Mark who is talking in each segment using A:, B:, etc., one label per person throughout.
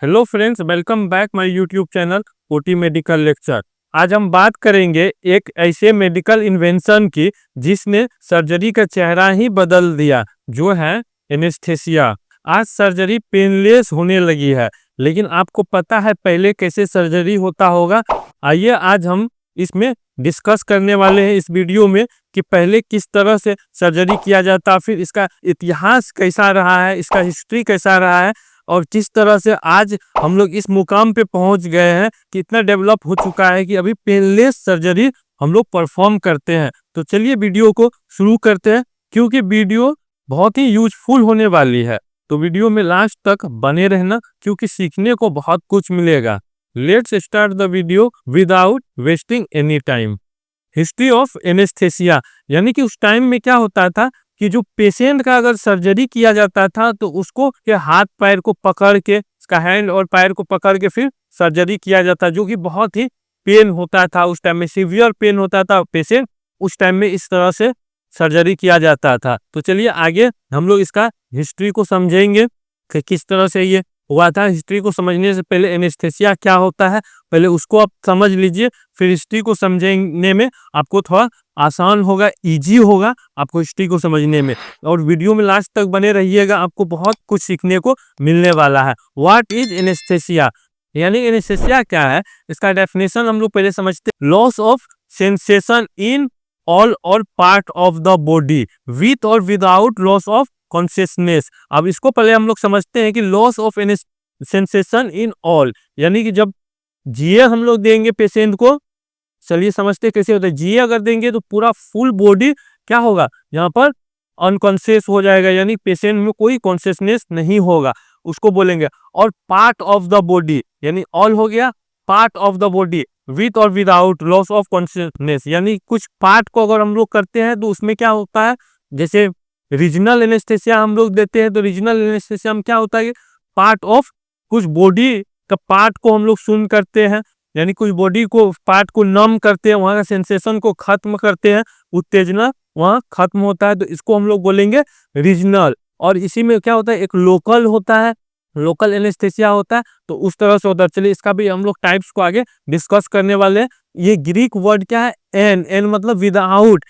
A: Hello friends, welcome back my YouTube channel OT medical lecture. आज हम बात करेंगे एक ऐसे मेडिकल इन्वेंशन की जिसने सर्जरी का चेहरा ही बदल दिया, जो है एनेस्थेसिया। आज सर्जरी पेनलेस होने लगी है, लेकिन आपको पता है पहले कैसे सर्जरी होता होगा? आइए आज हम इसमें डिस्कस करने वाले हैं इस वीडियो में कि पहले किस तरह से सर्जरी किया जाता, फिर इसका इतिहास कैसा रहा है, इसका हिस्ट्री कैसा रहा है, और किस तरह से आज हम लोग इस मुकाम पे पहुंच गए हैं कि इतना डेवलप हो चुका है कि अभी पेनलेस सर्जरी हम लोग परफॉर्म करते हैं। तो चलिए वीडियो को शुरू करते हैं, क्योंकि वीडियो बहुत ही यूजफुल होने वाली है। तो वीडियो में लास्ट तक बने रहना, क्योंकि सीखने को बहुत कुछ मिलेगा। Let's start the video without wasting any time. History of anaesthesia, यानी कि उस टाइम में क्या होता था कि जो पेशेंट का अगर सर्जरी किया जाता था तो उसको के हाथ पैर को पकड़ के, उसका हैंड और पैर को पकड़ के फिर सर्जरी किया जाता, जो कि बहुत ही पेन होता था। उस टाइम में सीवियर पेन होता था पेशेंट, उस टाइम में इस तरह से सर्जरी किया जाता था। तो चलिए आगे हम लोग इसका हिस्ट्री को समझेंगे कि किस तरह से ये हुआ था। हिस्ट्री को समझने से पहले एनेस्थेसिया क्या होता है पहले उसको आप समझ लीजिए, फिर हिस्ट्री को समझने में आपको थोड़ा आसान होगा, इजी होगा आपको हिस्ट्री को समझने में। और वीडियो में लास्ट तक बने रहिएगा, आपको बहुत कुछ सीखने को मिलने वाला है। व्हाट इज एनेस्थेसिया, यानी एनेस्थेसिया क्या है, इसका डेफिनेशन हम लोग पहले समझते हैं। Loss of sensation in all or part of the body with or without loss of consciousness. अब इसको पहले हम लोग समझते हैं कि loss of sensation in all, यानी कि जब जीए हम लोग देंगे पेशेंट को, चलिए समझते हैं कैसे होता है। जीए अगर देंगे तो पूरा फुल बॉडी क्या होगा, यहाँ पर अनकॉन्शियस हो जाएगा, यानी पेशेंट में कोई कॉन्शियसनेस नहीं होगा, उसको बोलेंगे। और पार्ट ऑफ द बॉडी, यानी ऑल हो गया, part of the body with or without loss of consciousness, यानी कुछ पार्ट को अगर हम लोग करते हैं तो उसमें क्या होता है, जैसे रीजनल एनेस्थेसिया हम लोग देते हैं तो रीजनल एनेस्थेसिया में क्या होता है, पार्ट ऑफ कुछ बॉडी का पार्ट को हम लोग सुन करते हैं, यानी कुछ बॉडी को पार्ट को नम करते हैं, वहां का सेंसेशन को खत्म करते हैं, उत्तेजना वहां खत्म होता है, तो इसको हम लोग बोलेंगे रीजनल। और इसी में क्या होता है, एक लोकल होता है, लोकल एनेस्थेसिया होता है, तो उस तरह से होता है। चलिए इसका भी हम लोग टाइप्स को आगे डिस्कस करने वाले हैं। ये ग्रीक वर्ड क्या है, एन, एन मतलब विदाउट,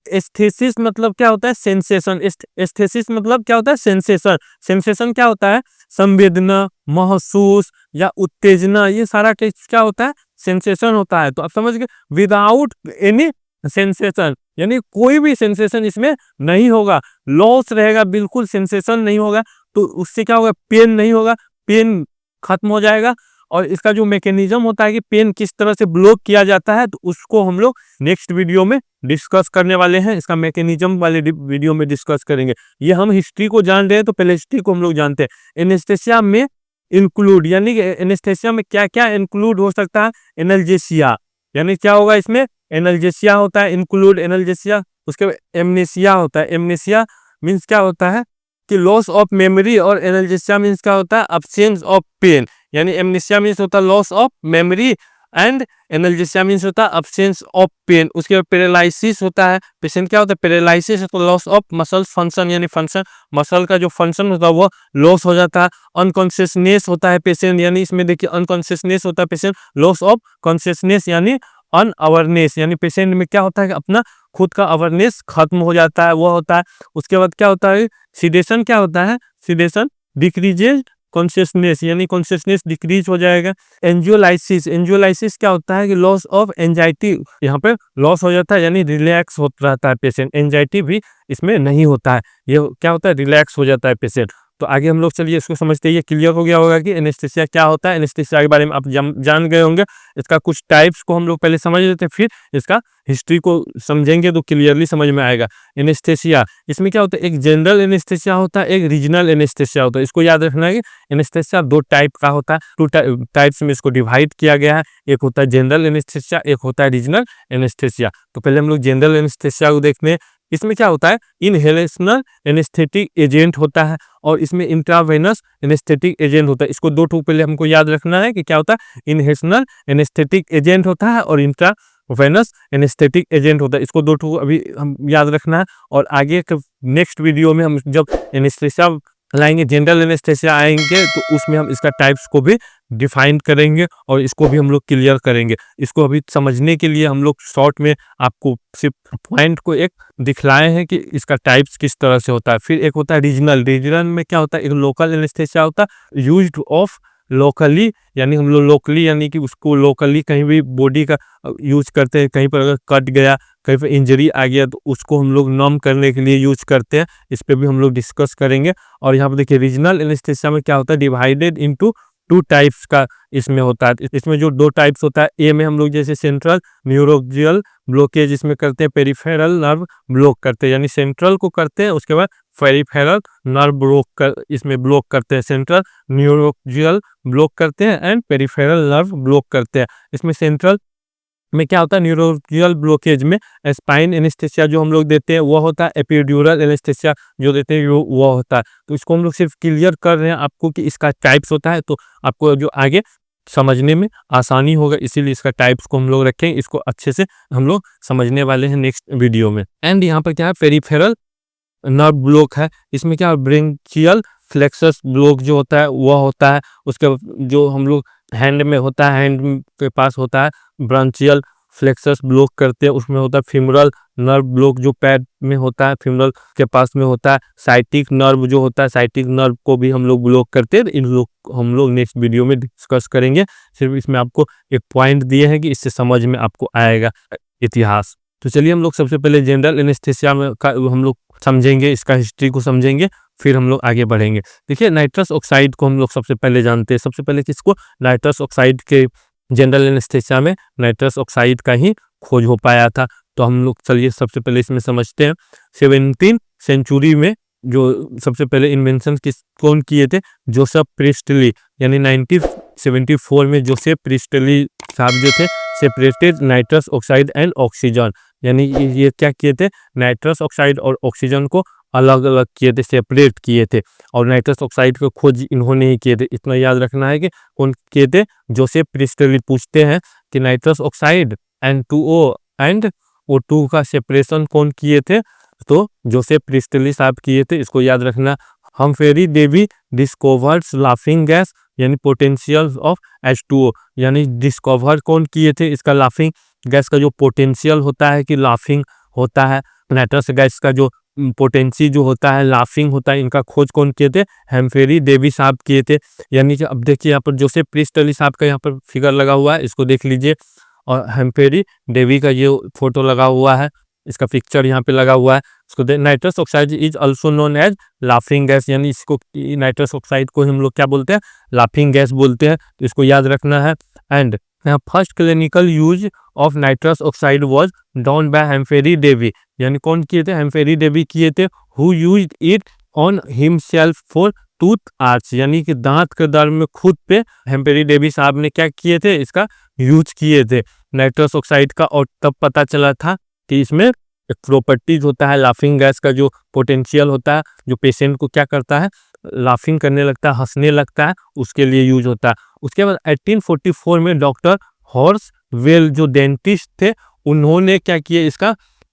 A: एस्थेसिस मतलब क्या होता है, सेंसेशन, एस्थेसिस मतलब क्या होता है, सेंसेशन। सेंसेशन क्या होता है, संवेदना, महसूस या उत्तेजना, ये सारा क्या होता है, सेंसेशन होता है। तो आप समझ गए, विदाउट एनी सेंसेशन, यानी कोई भी सेंसेशन इसमें नहीं होगा, लॉस रहेगा, बिल्कुल सेंसेशन नहीं होगा, तो उससे क्या होगा, पेन नहीं होगा, पेन खत्म हो जाएगा। और इसका जो मैकेनिज्म होता है कि पेन किस तरह से ब्लॉक किया जाता है, तो उसको हम लोग नेक्स्ट वीडियो में डिस्कस करने वाले हैं, इसका मैकेनिज्म वाले वीडियो में डिस्कस करेंगे। ये हम हिस्ट्री को जान रहे हैं तो पहले हिस्ट्री को हम लोग जानते हैं। एनेस्थेसिया में इंक्लूड, यानी कि एनेस्थेसिया में क्या क्या इंक्लूड हो सकता है, एनाल्जेसिया, यानी क्या होगा इसमें, एनाल्जेसिया होता है, इंक्लूड एनाल्जेसिया। उसके बाद एमनेसिया होता है, एमनेसिया मीन्स क्या होता है कि लॉस ऑफ मेमोरी, और एनाल्जेसिया मीन्स क्या होता है, अब्सेंस ऑफ पेन, यानी एमनेसिया मीन्स होता है loss of memory and analgesia means होता है अब्सेंस ऑफ पेन। उसके बाद पैरालिसिस होता है, पेशेंट क्या होता है, पैरालिसिस तो लॉस ऑफ मसल फंक्शन, यानी फंक्शन, मसल का जो फंक्शन होता है वो लॉस हो जाता है। अनकॉन्शियसनेस होता है पेशेंट, यानी इसमें देखिए अनकॉन्शियसनेस होता है पेशेंट, लॉस ऑफ कॉन्शियसनेस यानी अनअवेयरनेस, यानी पेशेंट में क्या होता है कि अपना खुद का अवेयरनेस खत्म हो जाता है, वो होता है। उसके बाद क्या होता है, सिडेशन क्या होता है, सिडेशन डिक्रीजेज कॉन्शियसनेस, यानी कॉन्शियसनेस डिक्रीज हो जाएगा। एंजियोलाइसिस, एंजियोलाइसिस क्या होता है कि लॉस ऑफ एंजाइटी, यहाँ पे लॉस हो जाता है, यानी रिलैक्स होता रहता है पेशेंट, एंजाइटी भी इसमें नहीं होता है, ये क्या होता है, रिलैक्स हो जाता है पेशेंट। तो आगे हम लोग चलिए इसको समझते हैं। ये क्लियर हो गया होगा कि एनेस्थेसिया क्या होता है, एनेस्थेसिया के बारे में आप जान गए होंगे। इसका कुछ टाइप्स को हम लोग पहले समझ लेते हैं, फिर इसका हिस्ट्री को समझेंगे तो क्लियरली समझ में आएगा। एनेस्थेसिया, इसमें क्या होता है, एक जनरल एनेस्थेसिया होता है, एक रीजनल एनेस्थेसिया होता है। इसको याद रखना है कि एनेस्थेसिया दो टाइप का होता है, टू टाइप्स में इसको डिवाइड किया गया है। एक होता है जनरल एनेस्थेसिया, एक होता है रीजनल एनेस्थेसिया। तो पहले हम लोग जनरल एनेस्थेसिया को देखते हैं। इसमें क्या होता है, इनहेलेशनल एनेस्थेटिक एजेंट होता है, और इसमें इंट्रावेनस एनेस्थेटिक एजेंट होता है। इसको दो ठो पहले हमको याद रखना है कि क्या होता है, इनहेलेशनल एनेस्थेटिक एजेंट होता है और इंट्रावेनस एनेस्थेटिक एजेंट होता है। इसको दो ठो अभी हम याद रखना है, और आगे नेक्स्ट वीडियो में हम जब एनेस्थेसिया लाएंगे, जनरल एनेस्थेसिया आएंगे तो उसमें हम इसका टाइप्स को भी डिफाइन करेंगे और इसको भी हम लोग क्लियर करेंगे। इसको अभी समझने के लिए हम लोग शॉर्ट में आपको सिर्फ पॉइंट को एक दिखलाए हैं कि इसका टाइप्स किस तरह से होता है। फिर एक होता है रीजनल। रीजनल में क्या होता है, एक लोकल एनेस्थेसिया होता है यूज्ड ऑफ लोकली, यानी हम लोग लोकली यानी कि उसको लोकली कहीं भी बॉडी का यूज करते हैं। कहीं पर अगर कट गया, कहीं पर इंजरी आ गया तो उसको हम लोग नम करने के लिए यूज करते हैं। इस पे भी हम लोग डिस्कस करेंगे। और यहाँ पर देखिए रीजनल एनेस्थेसिया में क्या होता है, डिवाइडेड इनटू टू टाइप्स का इसमें होता है। इसमें जो दो टाइप्स होता है, ए में हम लोग जैसे सेंट्रल न्यूरोजियल ब्लॉकेज इसमें करते हैं, पेरिफेरल नर्व ब्लॉक करते हैं, यानी सेंट्रल को करते हैं, उसके बाद पेरिफेरल नर्व ब्लॉक कर इसमें ब्लॉक करते हैं। सेंट्रल न्यूरोजियल ब्लॉक करते हैं एंड पेरिफेरल नर्व ब्लॉक करते हैं। इसमें सेंट्रल में क्या होता है, न्यूरोजियल ब्लॉकेज में स्पाइन एनेस्थेसिया जो हम लोग देते हैं वो होता है, एपिड्यूरल एनेस्थेसिया जो देते हैं वो होता है। तो इसको हम लोग सिर्फ क्लियर कर रहे हैं आपको कि इसका टाइप्स होता है, तो आपको जो आगे समझने में आसानी होगा, इसीलिए इसका टाइप्स को हम लोग रखें। इसको अच्छे से हम लोग समझने वाले हैं नेक्स्ट वीडियो में। एंड यहाँ पर क्या है, पेरिफेरल नर्व ब्लॉक है। इसमें क्या ब्रेंचियल फ्लेक्सस ब्लॉक जो होता है वह होता है। उसके जो हम लोग हैंड में होता है, हैंड के पास होता है ब्रांचियल फ्लेक्सस ब्लॉक करते हैं, उसमें होता है फिमरल नर्व ब्लॉक जो पैर में होता है, फिमरल के पास में होता है। साइटिक नर्व जो होता है, साइटिक नर्व को भी हम लोग ब्लॉक करते हैं। इन लोग हम लोग नेक्स्ट वीडियो में डिस्कस करेंगे। सिर्फ इसमें आपको एक पॉइंट दिए हैं कि इससे समझ में आपको आएगा इतिहास। तो चलिए हम लोग सबसे पहले जनरल एनेस्थेसिया में का हम लोग समझेंगे, इसका हिस्ट्री को समझेंगे, फिर हम लोग आगे बढ़ेंगे। देखिए नाइट्रस ऑक्साइड को हम लोग सबसे पहले जानते हैं। सबसे पहले किसको, नाइट्रस ऑक्साइड के जनरल एनेस्थेसिया में नाइट्रस ऑक्साइड का ही खोज हो पाया था। तो हम लोग चलिए सबसे पहले इसमें समझते हैं। 17th सेंचुरी में जो सबसे पहले इन्वेंशन कौन किए थे, जोसेफ प्रिस्टली, यानी 1974 में जोसेफ प्रिस्टली साहब जो थे separated nitrous oxide and oxygen, यानी ये क्या किए थे, नाइट्रस ऑक्साइड और ऑक्सीजन को अलग अलग किए थे, सेपरेट किए थे। और नाइट्रस ऑक्साइड को खोज इन्होंने ही किए थे, इतना याद रखना है कि कौन किए थे, जोसेफ प्रिस्टली। पूछते हैं कि nitrous oxide N2O and O2 का सेपरेशन कौन किए थे, तो जोसेफ प्रिस्टली साहब किए थे, इसको याद रखना। Humphry Davy discovered laughing gas, यानी पोटेंशियल ऑफ H2O, यानी डिस्कवर कौन किए थे इसका, लाफिंग गैस का जो पोटेंशियल होता है कि लाफिंग होता है, नाइट्रस गैस का जो पोटेंसी जो होता है लाफिंग होता है, इनका खोज कौन किए थे, हम्फ्री डेवी साहब किए थे। यानी कि अब देखिए यहाँ पर जोसेफ प्रिस्टली साहब का यहाँ पर फिगर लगा हुआ है, इसको देख लीजिए, और हम्फ्री डेवी का ये फोटो लगा हुआ है, इसका पिक्चर यहाँ पे लगा हुआ है। इसको nitrous oxide is also known as laughing gas, यानी इसको नाइट्रस ऑक्साइड को हम लोग क्या बोलते हैं, लाफिंग गैस बोलते हैं, तो इसको याद रखना है। And first clinical use of nitrous oxide was done by Humphry Davy, यानी कौन किए थे, हम्फ्री डेवी किए थे, who used it on himself for tooth arch, यानी कि दांत के दर्द में खुद पे हम्फ्री डेवी साहब ने क्या किए थे, इसका यूज किए थे नाइट्रस ऑक्साइड का। और तब पता चला था कि इसमें एक प्रॉपर्टीज होता है लाफिंग गैस का, जो पोटेंशियल होता है, जो पेशेंट को क्या करता है, लाफिंग करने लगता है, हंसने लगता है, उसके लिए यूज होता है। उसके बाद 1844 में डॉक्टर हॉर्स वेल जो डेंटिस्ट थे, उन्होंने क्या किया,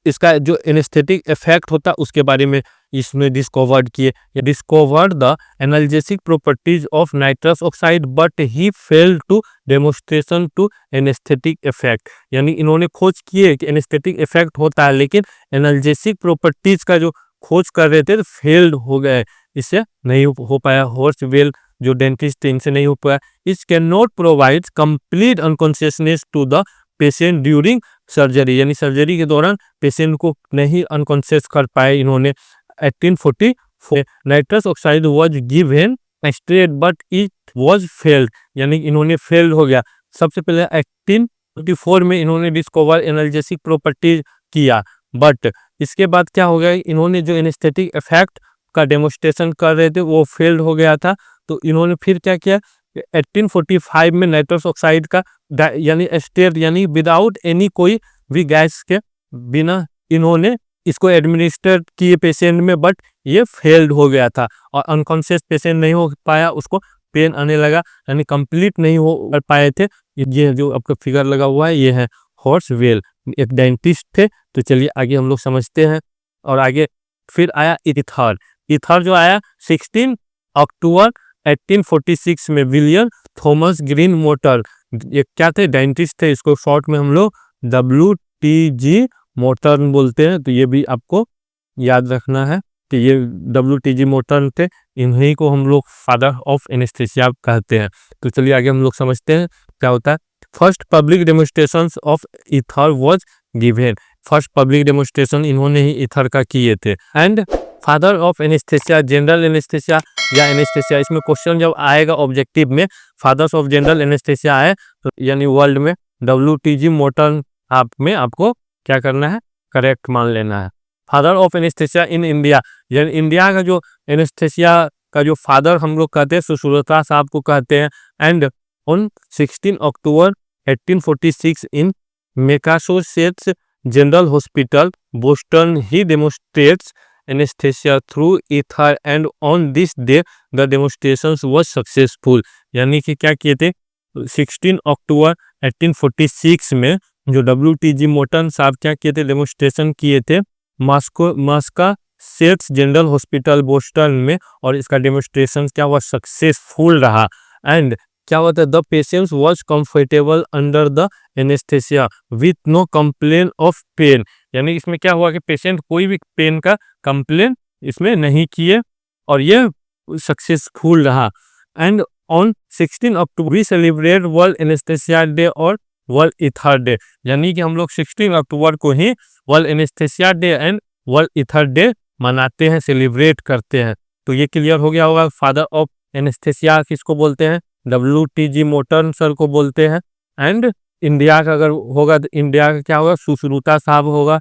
A: इसका जो एनेस्थेटिक इफेक्ट होता है उसके बारे में इसमें डिस्कवर्ड किए, discovered the analgesic properties of nitrous oxide but he failed to demonstration to anaesthetic effect, यानी इन्होंने खोज किए कि एनेस्थेटिक इफेक्ट होता है, लेकिन एनाल्जेसिक प्रॉपर्टीज का जो खोज कर रहे थे तो फेल्ड हो गए, इससे नहीं हो पाया। हॉर्स वेल जो डेंटिस्ट थे, इनसे नहीं हो पाया। It can not provide complete unconsciousness to the patient during surgery, यानी सर्जरी के दौरान पेशेंट को नहीं अनकॉन्शियस कर पाए इन्होंने। 1844 nitrous oxide was given straight but it was failed, यानी इन्होंने फेल्ड हो गया। सबसे पहले 1844 में इन्होंने डिस्कवर एनाल्जेसिक प्रॉपर्टीज किया, बट इसके बाद क्या हो गया, इन्होंने जो एनेस्थेटिक इफेक्ट का डेमोन्स्ट्रेशन कर रहे थे वो फेल्ड हो गया था। तो इन्होंने फिर क्या किया, 1845 में नाइट्रस ऑक्साइड का यानी स्टेट, यानी विदाउट एनी कोई भी गैस के बिना इन्होंने इसको एडमिनिस्टर किए पेशेंट में, बट ये फेल्ड हो गया था और अनकॉन्शियस पेशेंट नहीं हो पाया, उसको पेन आने लगा, यानी कंप्लीट नहीं हो पाए थे। ये जो आपका फिगर लगा हुआ है ये है हॉर्स वेल, एक डेंटिस्ट थे। तो चलिए आगे हम लोग समझते हैं। और आगे फिर आया इथर। इथर जो आया अक्टूबर 1846 में विलियम थॉमस ग्रीन मोटर, ये क्या थे, डेंटिस्ट थे, इसको शॉर्ट में हम लोग WTG मोर्टन बोलते हैं, तो ये भी आपको याद रखना है कि ये WTG मोर्टन थे, इन्हीं को हम लोग फादर ऑफ एनेस्थीसिया कहते हैं। तो चलिए आगे हम लोग समझते हैं क्या होता है। First public demonstrations of ether was given, first public demonstration इन्होंने ही ईथर का किए थे। And father of anaesthesia, general anaesthesia या एनेस्थीसिया, इसमें क्वेश्चन जब आएगा ऑब्जेक्टिव में फादर्स ऑफ जनरल एनेस्थीसिया आए तो यानी वर्ल्ड में WTG मोर्टन आप में आपको क्या करना है, करेक्ट मान लेना है। Father of anaesthesia in India, यानी इंडिया का जो एनेस्थीसिया का जो फादर हम लोग कहते हैं सुश्रुता साहब को कहते हैं। And on 16 October 1846 in Massachusetts general hospital Boston he demonstrates anaesthesia through ether and on this day the demonstrations was successful, यानी कि क्या किए थे 16 अक्टूबर 1846 में जो WTG मोर्टन साहब क्या किए थे, डेमोन्स्ट्रेशन किए थे मैसाचुसेट्स जनरल हॉस्पिटल बोस्टन में, और इसका डेमोन्स्ट्रेशन क्या हुआ, सक्सेसफुल रहा। एंड क्या होता है, the patient was comfortable under the anaesthesia with no complain of pain, यानी इसमें क्या हुआ कि पेशेंट कोई भी पेन का कंप्लेन इसमें नहीं किए और ये सक्सेसफुल रहा। And on 16 October we celebrate world anaesthesia day और वर्ल्ड ईथर डे, यानी कि हम लोग 16 अक्टूबर को ही world anaesthesia day and world ether day मनाते हैं, सेलिब्रेट करते हैं। तो ये क्लियर हो गया होगा। फादर ऑफ एनेस्थीसिया किसको बोलते हैं, WTG मोर्टन सर को बोलते हैं। एंड इंडिया का अगर होगा तो इंडिया का क्या होगा, सुश्रुता साहब होगा,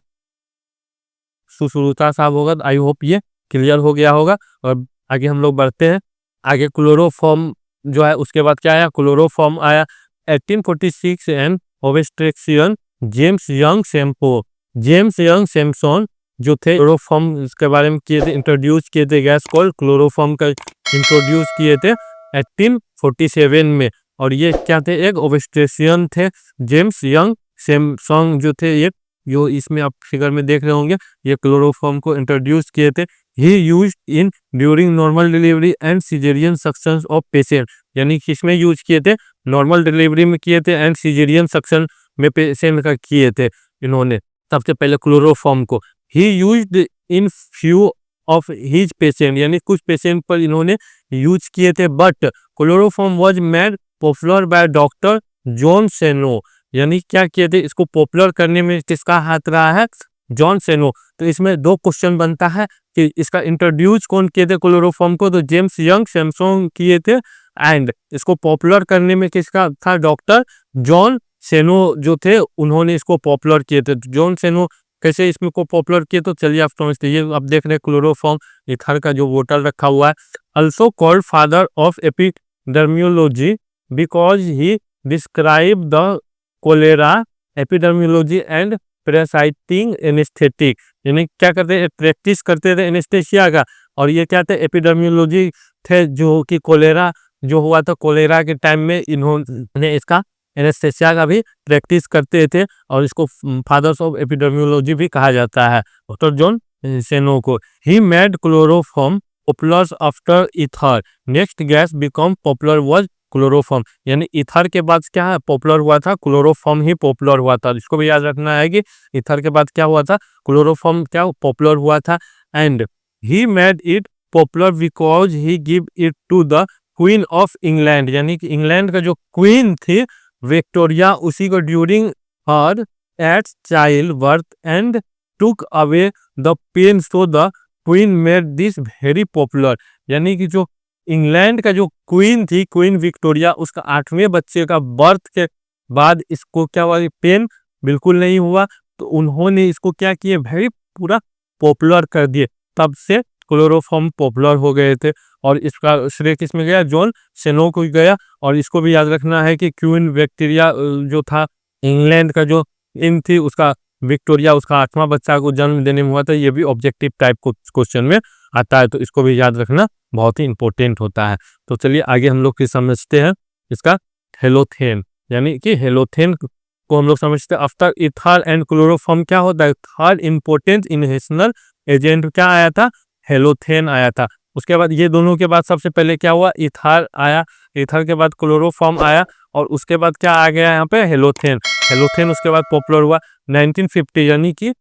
A: सुश्रुता साहब होगा। आई होप ये क्लियर हो गया होगा। और आगे हम लोग बढ़ते हैं। आगे क्लोरोफॉर्म जो है उसके बाद क्या आया, क्लोरोफॉर्म आया 1846 and obstetrician James Young Simpson, James Young Samson जो थे क्लोरोफॉर्म इसके बारे में किए थे, इंट्रोड्यूस किए थे, गैस को क्लोरोफॉर्म का इंट्रोड्यूस किए थे 1847 में। और ये क्या थे, एक ओवेस्ट्रेशियन थे, जेम्स यंग सैमसन जो थे, ये जो इसमें आप फिगर में देख रहे होंगे, ये क्लोरोफॉर्म को इंट्रोड्यूस किए थे। ही used in during normal delivery and caesarean suction of patient, यानी किसमें यूज किए थे, नॉर्मल डिलीवरी में किए थे एंड सिजेरियन सक्शन में पेशेंट का किए थे इन्होंने सबसे पहले क्लोरोफॉर्म को। He used in few of his patient, यानी कुछ पेशेंट पर इन्होंने यूज किए थे। But chloroform was made popular by doctor John Snow, यानी क्या किए थे, इसको पॉपुलर करने में किसका हाथ रहा है, जॉन सेनो। तो इसमें दो क्वेश्चन बनता है कि इसका इंट्रोड्यूस कौन किए थे क्लोरोफॉर्म को, तो जेम्स यंग सैमसन किए थे। एंड इसको पॉपुलर करने में किसका था, डॉक्टर जॉन सेनो जो थे उन्होंने इसको पॉपुलर किए थे। जॉन सेनो कैसे इसमें को पॉपुलर किए, तो चलिए आप समझते हैं। आप देख रहे हैं क्लोरोफॉर्म ईथर का जो बोतल रखा हुआ है। Also called father of epidemiology because he describe the cholera epidemiology and practising anaesthetic, यानी क्या करते हैं, प्रैक्टिस करते थे एनेस्थेसिया का। और ये क्या थे, एपिडर्मियोलॉजी थे, जो कि कोलेरा जो हुआ था, कोलेरा के टाइम में इन्होंने इसका एनेस्थेसिया का भी प्रैक्टिस करते थे, और इसको फादर्स ऑफ एपिडर्मियोलॉजी भी कहा जाता है डॉक्टर जॉन सेनो को। He made chloroform popular after ether, next gas become popular was chloroform, यानी ईथर के बाद क्या है पॉपुलर हुआ था, क्लोरोफॉर्म ही पॉपुलर हुआ था। इसको भी याद रखना है कि ईथर के बाद क्या हुआ था, क्लोरोफॉर्म क्या पॉपुलर हुआ था। And he made it popular because he give it to the queen of England, यानी कि इंग्लैंड का जो क्वीन थी विक्टोरिया, उसी को during her at child birth and took away the pain, so the queen made this very popular, यानी कि जो इंग्लैंड का जो क्वीन थी, क्वीन विक्टोरिया, उसका 8वें बच्चे का बर्थ के बाद इसको क्या हुआ, पेन बिल्कुल नहीं हुआ, तो उन्होंने इसको क्या किए, वेरी पूरा पॉपुलर कर दिए। तब से क्लोरोफॉर्म पॉपुलर हो गए थे। और इसका श्रेय किस में गया, जॉन सेनो को गया। और इसको भी याद रखना है कि क्वीन विक्टोरिया जो था इंग्लैंड का जो इन थी, उसका विक्टोरिया उसका 8वां बच्चा को जन्म देने में हुआ था। ये भी ऑब्जेक्टिव टाइप को क्वेश्चन में आता है, तो इसको भी याद रखना बहुत ही इंपॉर्टेंट होता है। तो चलिए आगे हम लोग समझते हैं इसका हेलोथेन, यानी कि हेलोथेन को हम लोग समझते हैं। आफ्टर ईथर एंड क्लोरोफॉर्म क्या होता है, थर्ड इंपॉर्टेंट इनहेशनल एजेंट क्या आया था, हेलोथेन आया था। उसके बाद ये दोनों के बाद सबसे पहले क्या हुआ, ईथर आया, ईथर के बाद क्लोरोफॉर्म आया, और उसके बाद क्या आ गया यहाँ पे, हेलोथेन। हेलोथेन उसके बाद पॉपुलर हुआ 1950 यानी कि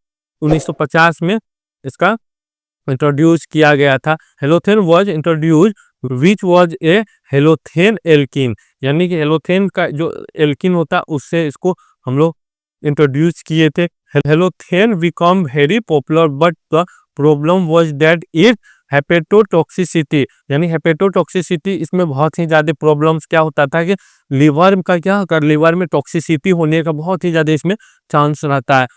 A: 1950 में इसका इंट्रोड्यूस किया गया था। Halothane was introduce which was a halothane alkene, यानी कि हेलोथेन का जो एल्कीन होता उससे इसको हम लोग इंट्रोड्यूस किए थे। Halothane become very popular but the problem was that it hepatotoxicity, यानी हेपेटोटॉक्सिसिटी, इसमें बहुत ही ज़्यादा प्रॉब्लम्स क्या होता था कि लीवर का क्या कर, लीवर में टॉक्सिसिटी होने का बहुत ही ज़्यादा इसमें चांस रहता है।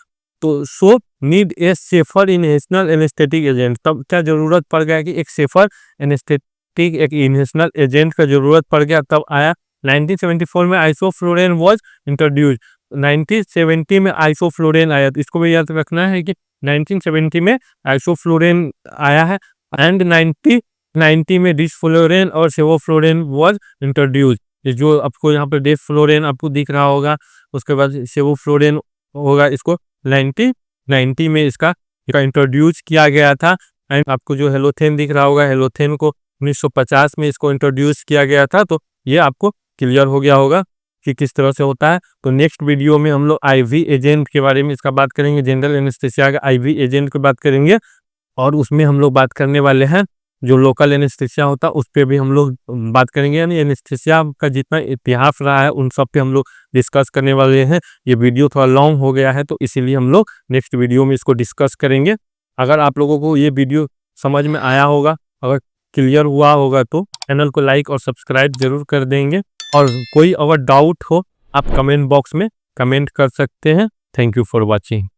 A: तो so need a safer inhalational anaesthetic agent, तब क्या जरूरत पड़ गया कि एक सेफर एनेस्थेटिक एक इनहेशनल एजेंट का जरूरत पड़ गया, तब आया 1974 में आइसोफ्लोरेन वाज इंट्रोड्यूस। 1970 में आइसोफ्लोरेन आया, तो इसको भी याद रखना है कि 1970 में आइसोफ्लोरेन आया है, एंड 1990 में डिसफ्लोरेन और सेवोफ्लोरेन वाज इंट्रोड्यूस। जो आपको यहाँ पे डिसफ्लोरेन आपको दिख रहा होगा, उसके बाद सेवोफ्लोरेन होगा, इसको 1990 में इसका इंट्रोड्यूस किया गया था। एंड आपको जो हेलोथेन दिख रहा होगा, हेलोथेन को 1950 में इसको इंट्रोड्यूस किया गया था। तो ये आपको क्लियर हो गया होगा कि किस तरह से होता है। तो नेक्स्ट वीडियो में हम लोग आईवी एजेंट के बारे में इसका बात करेंगे, जनरल एनेस्थीसिया का आईवी एजेंट की बात करेंगे, और उसमें हम लोग बात करने वाले हैं जो लोकल एनेस्थीसिया होता है उस पर भी हम लोग बात करेंगे, यानी एनेस्थीसिया का जितना इतिहास रहा है उन सब पे हम लोग डिस्कस करने वाले हैं। ये वीडियो थोड़ा लॉन्ग हो गया है, तो इसीलिए हम लोग नेक्स्ट वीडियो में इसको डिस्कस करेंगे। अगर आप लोगों को ये वीडियो समझ में आया होगा, अगर क्लियर हुआ होगा, तो चैनल को लाइक और सब्सक्राइब जरूर कर देंगे, और कोई अगर डाउट हो आप कमेंट बॉक्स में कमेंट कर सकते हैं। Thank you for watching.